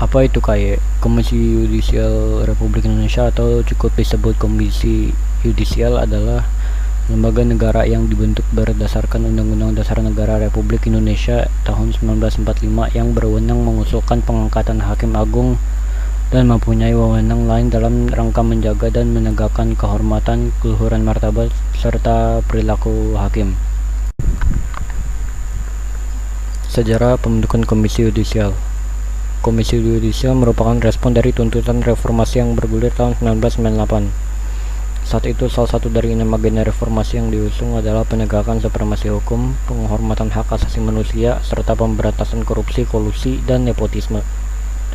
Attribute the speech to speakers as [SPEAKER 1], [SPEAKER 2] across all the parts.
[SPEAKER 1] Apa itu KY? Komisi Yudisial Republik Indonesia atau cukup disebut Komisi Yudisial adalah lembaga negara yang dibentuk berdasarkan Undang-Undang Dasar Negara Republik Indonesia tahun 1945 yang berwenang mengusulkan pengangkatan Hakim Agung dan mempunyai wewenang lain dalam rangka menjaga dan menegakkan kehormatan, keluhuran martabat, serta perilaku hakim. Sejarah pembentukan Komisi Yudisial. Komisi Yudisial merupakan respon dari tuntutan reformasi yang bergulir tahun 1998. Saat itu salah satu dari 6 agenda reformasi yang diusung adalah penegakan supremasi hukum, penghormatan hak asasi manusia, serta pemberantasan korupsi, kolusi, dan nepotisme.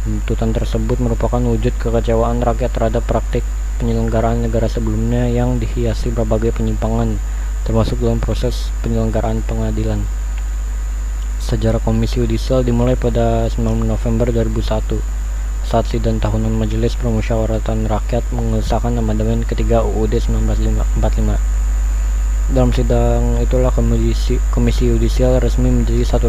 [SPEAKER 1] Tuntutan tersebut merupakan wujud kekecewaan rakyat terhadap praktik penyelenggaraan negara sebelumnya yang dihiasi berbagai penyimpangan, termasuk dalam proses penyelenggaraan pengadilan. Sejarah Komisi Yudisial dimulai pada 9 November 2001 saat sidang tahunan Majelis Permusyawaratan Rakyat mengesahkan amandemen ketiga UUD 1945. Dalam sidang itulah Komisi Yudisial resmi menjadi salah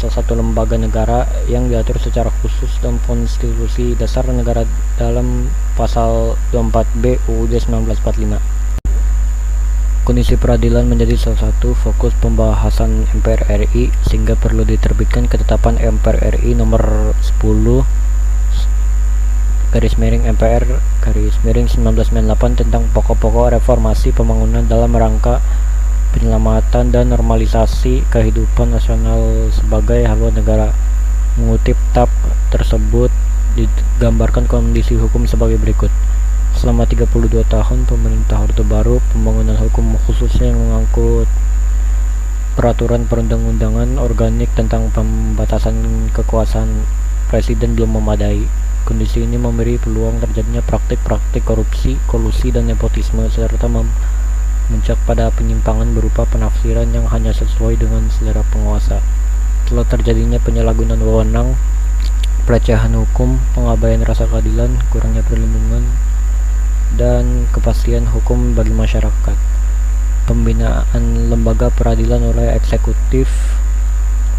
[SPEAKER 1] satu lembaga negara yang diatur secara khusus dalam Konstitusi Dasar Negara dalam Pasal 24B UUD 1945. Kondisi peradilan menjadi salah satu fokus pembahasan MPR RI sehingga perlu diterbitkan ketetapan MPR RI nomor 10 MPR 1998 tentang pokok-pokok reformasi pembangunan dalam rangka penyelamatan dan normalisasi kehidupan nasional sebagai haluan negara. Mengutip TAP tersebut digambarkan kondisi hukum sebagai berikut. Selama 32 tahun pemerintah Orde Baru, pembangunan hukum khususnya yang mengangkut peraturan perundang-undangan organik tentang pembatasan kekuasaan presiden belum memadai. Kondisi ini memberi peluang terjadinya praktik-praktik korupsi, kolusi, dan nepotisme, serta memuncak pada penyimpangan berupa penafsiran yang hanya sesuai dengan selera penguasa. Telah terjadinya penyalahgunaan wewenang, pelecehan hukum, pengabaian rasa keadilan, kurangnya perlindungan dan kepastian hukum bagi masyarakat. Pembinaan lembaga peradilan oleh eksekutif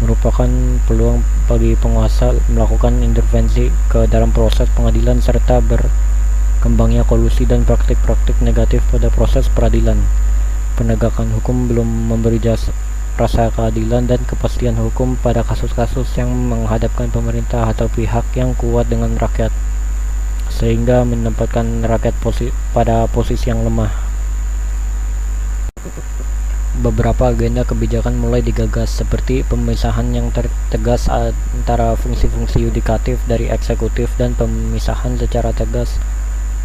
[SPEAKER 1] merupakan peluang bagi penguasa melakukan intervensi ke dalam proses pengadilan serta berkembangnya kolusi dan praktik-praktik negatif pada proses peradilan. Penegakan hukum belum memberi rasa keadilan dan kepastian hukum pada kasus-kasus yang menghadapkan pemerintah atau pihak yang kuat dengan rakyat, sehingga menempatkan rakyat pada posisi yang lemah. Beberapa agenda kebijakan mulai digagas, seperti pemisahan yang tegas antara fungsi-fungsi yudikatif dari eksekutif dan pemisahan secara tegas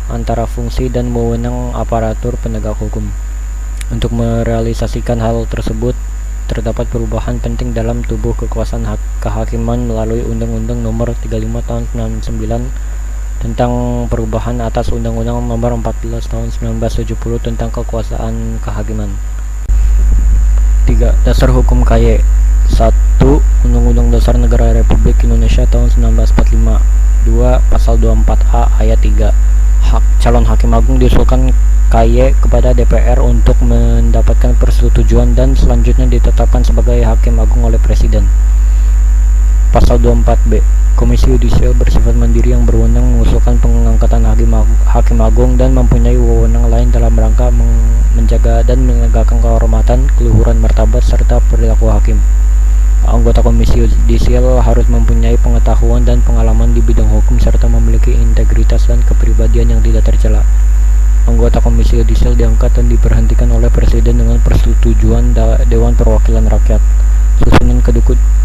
[SPEAKER 1] antara fungsi dan wewenang aparatur penegak hukum. Untuk merealisasikan hal tersebut, terdapat perubahan penting dalam tubuh kekuasaan kehakiman melalui Undang-Undang Nomor 35 Tahun 1999 tentang perubahan atas Undang-Undang Nomor 14 Tahun 1970 tentang kekuasaan kehakiman. 3. Dasar Hukum KY. 1. Undang-Undang Dasar Negara Republik Indonesia tahun 1945. 2. Pasal 24A ayat 3. Calon Hakim Agung diusulkan KY kepada DPR untuk mendapatkan persetujuan dan selanjutnya ditetapkan sebagai Hakim Agung oleh Presiden. Pasal 24B. Komisi Yudisial bersifat mandiri yang berwenang mengusulkan pengangkatan Hakim Agung dan mempunyai wewenang lain dalam rangka menjaga dan menegakkan kehormatan, keluhuran martabat, serta perilaku hakim. Anggota Komisi Yudisial harus mempunyai pengetahuan dan pengalaman di bidang hukum serta memiliki integritas dan kepribadian yang tidak tercela. Anggota Komisi Yudisial diangkat dan diberhentikan oleh Presiden dengan persetujuan Dewan Perwakilan Rakyat. Susunan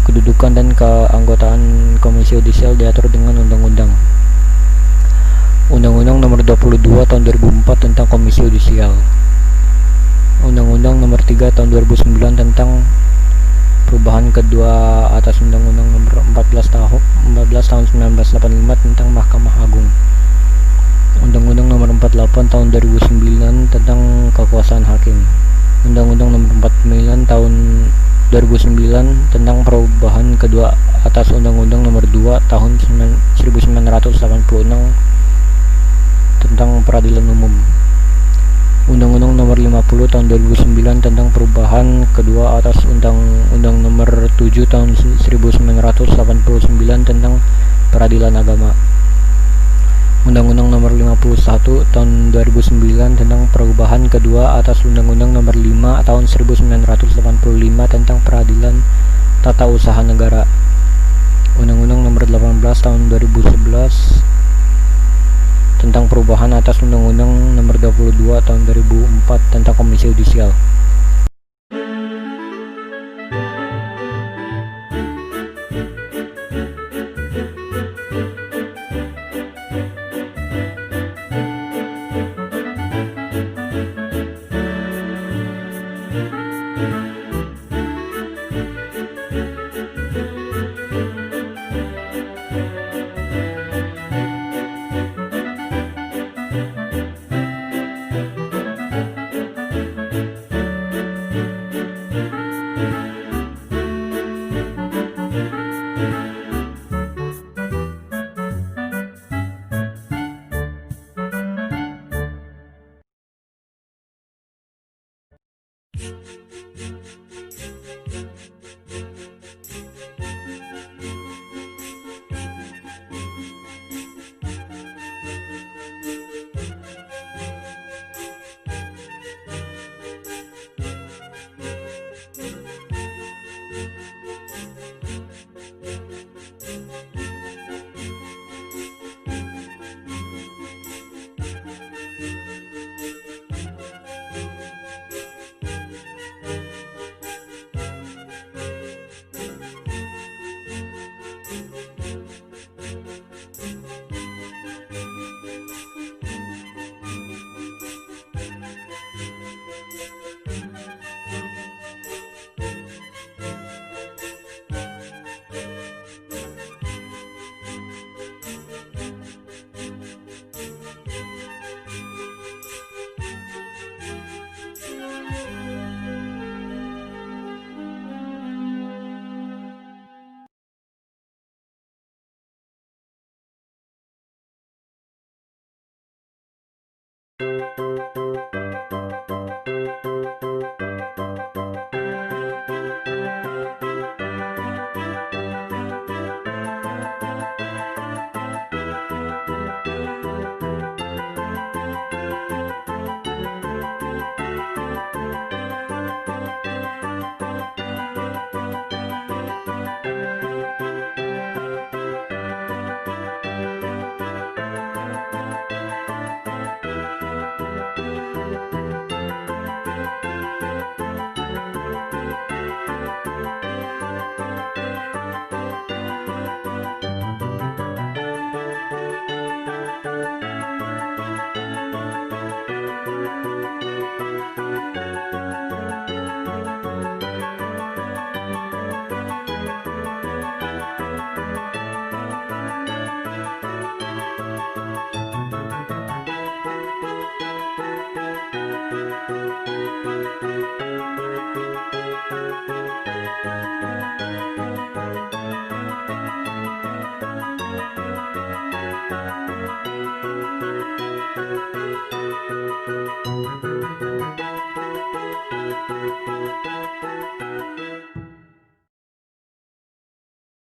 [SPEAKER 1] kedudukan dan keanggotaan Komisi Yudisial diatur dengan Undang-Undang Nomor 22 Tahun 2004 tentang Komisi Yudisial, Undang-Undang Nomor 3 Tahun 2009 tentang perubahan kedua atas Undang-Undang Nomor 14 Tahun 1985 tentang Mahkamah Agung, Undang-Undang Nomor 48 Tahun 2009 tentang kekuasaan hakim, Undang-Undang Nomor 49 Tahun 2009 tentang perubahan kedua atas Undang-Undang Nomor 2 Tahun 1986 tentang peradilan umum, Undang-Undang Nomor 50 Tahun 2009 tentang perubahan kedua atas Undang-Undang Nomor 7 Tahun 1989 tentang peradilan agama. Undang-Undang Nomor 51 Tahun 2009 tentang perubahan kedua atas Undang-Undang Nomor 5 Tahun 1985 tentang peradilan tata usaha negara. Undang-Undang Nomor 18 Tahun 2011 tentang perubahan atas Undang-Undang Nomor 22 Tahun 2004 tentang Komisi Yudisial.